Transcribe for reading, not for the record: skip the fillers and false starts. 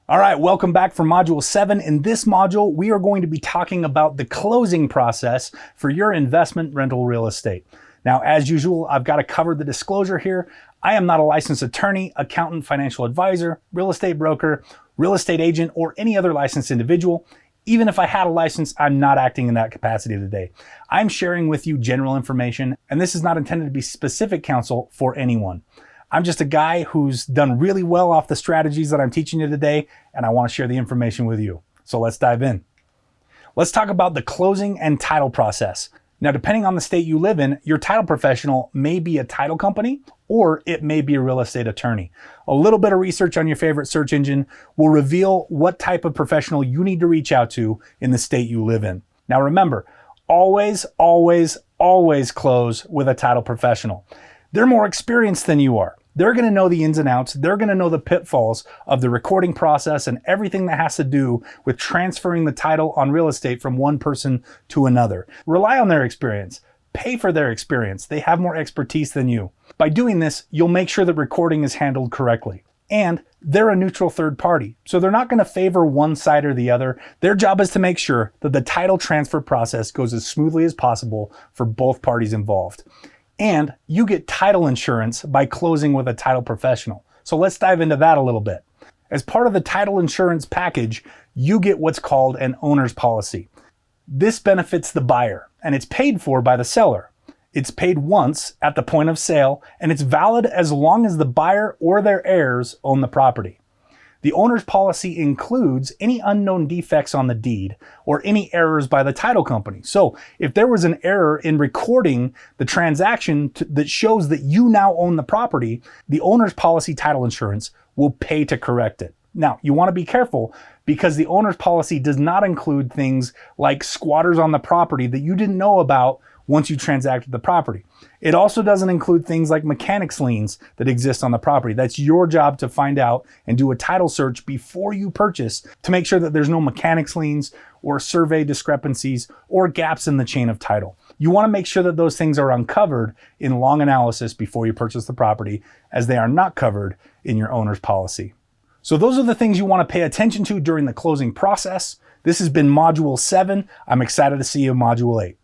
All right, welcome back for Module 7. In this module, we are going to be talking about the closing process for your investment rental real estate. Now, as usual, I've got to cover the disclosure here. I am not a licensed attorney, accountant, financial advisor, real estate broker, real estate agent, or any other licensed individual. Even if I had a license, I'm not acting in that capacity today. I'm sharing with you general information, and this is not intended to be specific counsel for anyone. I'm just a guy who's done really well off the strategies that I'm teaching you today, and I want to share the information with you. So let's dive in. Let's talk about the closing and title process. Now, depending on the state you live in, your title professional may be a title company or it may be a real estate attorney. A little bit of research on your favorite search engine will reveal what type of professional you need to reach out to in the state you live in. Now, remember, always close with a title professional. They're more experienced than you are. They're going to know the ins and outs. They're going to know the pitfalls of the recording process and everything that has to do with transferring the title on real estate from one person to another. Rely on their experience. Pay for their experience. They have more expertise than you. By doing this, you'll make sure that recording is handled correctly. And they're a neutral third party, so they're not going to favor one side or the other. Their job is to make sure that the title transfer process goes as smoothly as possible for both parties involved. And you get title insurance by closing with a title professional. So let's dive into that a little bit. As part of the title insurance package, you get what's called an owner's policy. This benefits the buyer, and it's paid for by the seller. It's paid once at the point of sale, and it's valid as long as the buyer or their heirs own the property. The owner's policy includes any unknown defects on the deed or any errors by the title company. So if there was an error in recording the transaction that shows that you now own the property, the owner's policy title insurance will pay to correct it. Now, you want to be careful because the owner's policy does not include things like squatters on the property that you didn't know about once you transacted the property. It also doesn't include things like mechanics liens that exist on the property. That's your job to find out and do a title search before you purchase to make sure that there's no mechanics liens or survey discrepancies or gaps in the chain of title. You want to make sure that those things are uncovered in long analysis before you purchase the property, as they are not covered in your owner's policy. So those are the things you want to pay attention to during the closing process. This has been Module 7. I'm excited to see you in Module 8.